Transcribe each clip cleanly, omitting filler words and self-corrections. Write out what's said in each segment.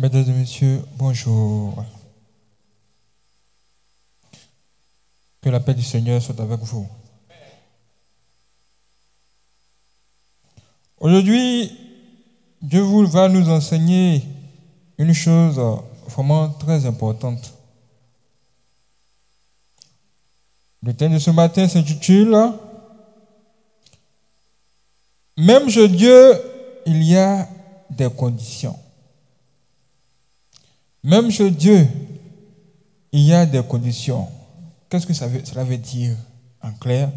Mesdames et messieurs, bonjour. Que la paix du Seigneur soit avec vous. Aujourd'hui, Dieu va nous enseigner une chose vraiment très importante. Le thème de ce matin s'intitule « Même chez Dieu, il y a des conditions ». Même chez Dieu, il y a des conditions. Qu'est-ce que cela veut dire en clair?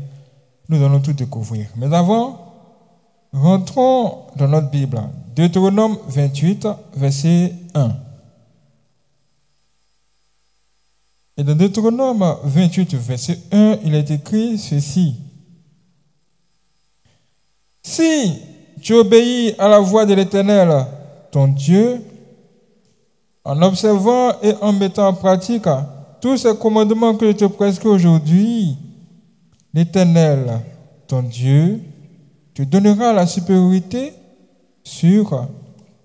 Nous allons tout découvrir. Mais avant, rentrons dans notre Bible. Deutéronome 28, verset 1. Et dans Deutéronome 28, verset 1, il est écrit ceci. Si tu obéis à la voix de l'Éternel, ton Dieu, en observant et en mettant en pratique tous ces commandements que je te prescris aujourd'hui, l'Éternel, ton Dieu, te donnera la supériorité sur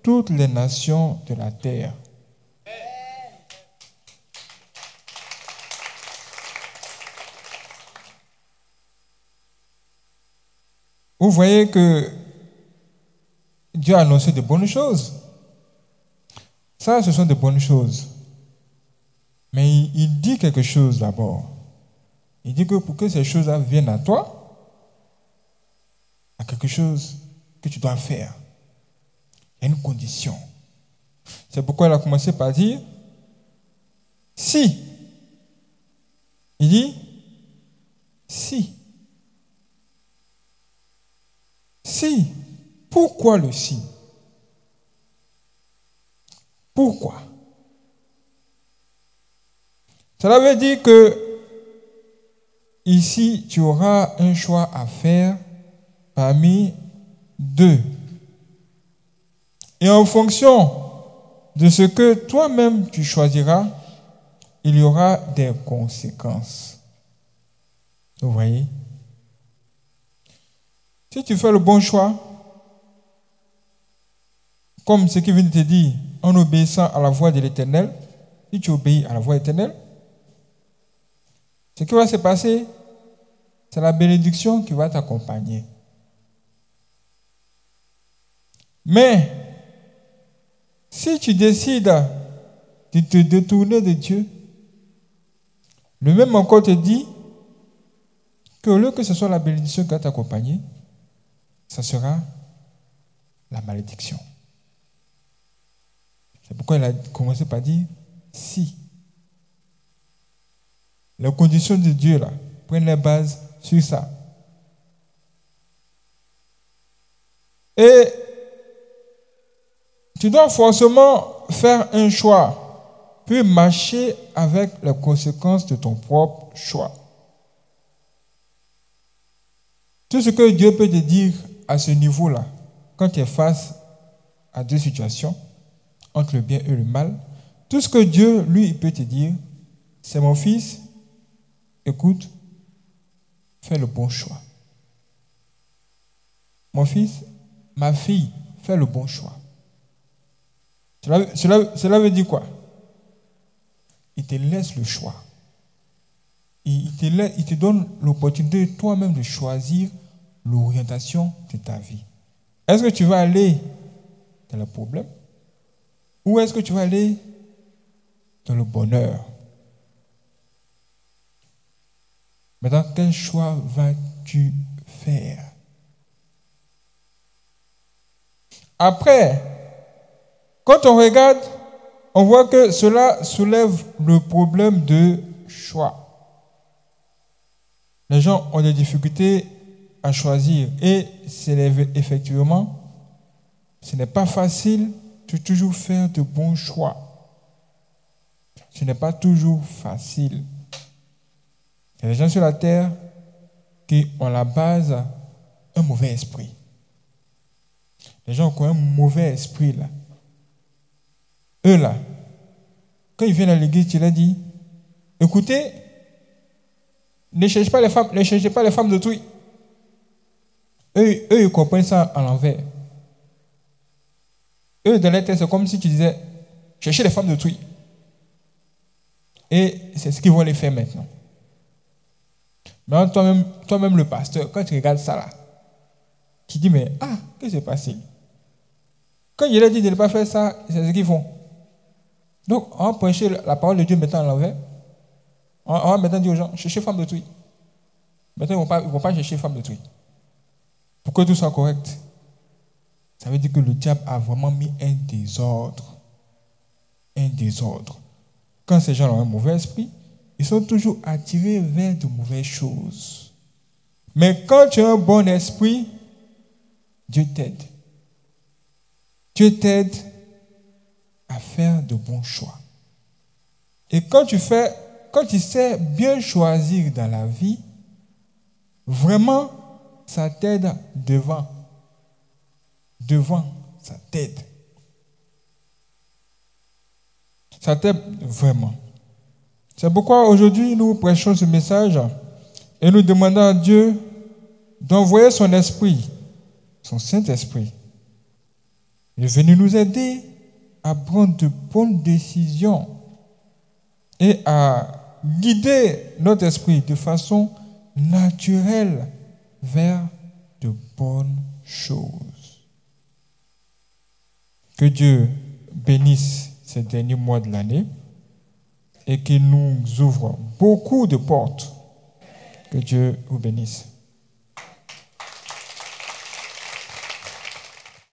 toutes les nations de la terre. Vous voyez que Dieu a annoncé de bonnes choses. Ça, ce sont de bonnes choses. Mais il dit quelque chose d'abord. Il dit que pour que ces choses-là viennent à toi, il y a quelque chose que tu dois faire. Il y a une condition. C'est pourquoi il a commencé par dire si. Il dit si. Si. Pourquoi le si? Pourquoi? Cela veut dire que ici, tu auras un choix à faire parmi deux. Et en fonction de ce que toi-même tu choisiras, il y aura des conséquences. Vous voyez? Si tu fais le bon choix, comme ce qui vient de te dire, en obéissant à la voix de l'Éternel, si tu obéis à la voix de l'Éternel, ce qui va se passer, c'est la bénédiction qui va t'accompagner. Mais, si tu décides de te détourner de Dieu, le même encore te dit qu'au lieu que ce soit la bénédiction qui va t'accompagner, ça sera la malédiction. C'est pourquoi il a commencé par dire si. Les conditions de Dieu, là, prennent les bases sur ça. Et tu dois forcément faire un choix, puis marcher avec les conséquences de ton propre choix. Tout ce que Dieu peut te dire à ce niveau-là, quand tu es face à deux situations, entre le bien et le mal, tout ce que Dieu, lui, peut te dire, c'est mon fils, écoute, fais le bon choix. Mon fils, ma fille, fais le bon choix. Cela veut dire quoi? Il te laisse le choix. Il te donne l'opportunité toi-même de choisir l'orientation de ta vie. Est-ce que tu vas aller dans le problème? Ou est-ce que tu vas aller dans le bonheur? Maintenant, quel choix vas-tu faire? Après, quand on regarde, on voit que cela soulève le problème de choix. Les gens ont des difficultés à choisir et effectivement, ce n'est pas facile de toujours faire de bons choix. Ce n'est pas toujours facile. Il y a des gens sur la terre qui ont à la base un mauvais esprit. Les gens qui ont un mauvais esprit là. Eux là, quand ils viennent à l'église, tu leur dis, écoutez, ne cherchez pas les femmes d'autrui. Eux, ils comprennent ça à l'envers. Eux, dans leur tête, c'est comme si tu disais, chercher les femmes d'autrui. Et c'est ce qu'ils vont les faire maintenant. Maintenant, toi-même le pasteur, quand tu regardes ça là, tu dis, mais qu'est-ce qui s'est passé? Quand il a dit de ne pas faire ça, c'est ce qu'ils font. Donc, on va prêcher la parole de Dieu maintenant à l'envers. On va maintenant dire aux gens, cherchez femme d'autrui. Maintenant, ils ne vont pas chercher femme d'autrui. Pour que tout soit correct. Ça veut dire que le diable a vraiment mis un désordre. Un désordre. Quand ces gens ont un mauvais esprit, ils sont toujours attirés vers de mauvaises choses. Mais quand tu as un bon esprit, Dieu t'aide. Dieu t'aide à faire de bons choix. Et quand tu sais bien choisir dans la vie, vraiment, ça t'aide devant. Devant, ça t'aide. Ça t'aide vraiment. C'est pourquoi aujourd'hui, nous prêchons ce message et nous demandons à Dieu d'envoyer son esprit, son Saint-Esprit. Il est venu nous aider à prendre de bonnes décisions et à guider notre esprit de façon naturelle vers de bonnes choses. Que Dieu bénisse ces derniers mois de l'année et qu'il nous ouvre beaucoup de portes. Que Dieu vous bénisse.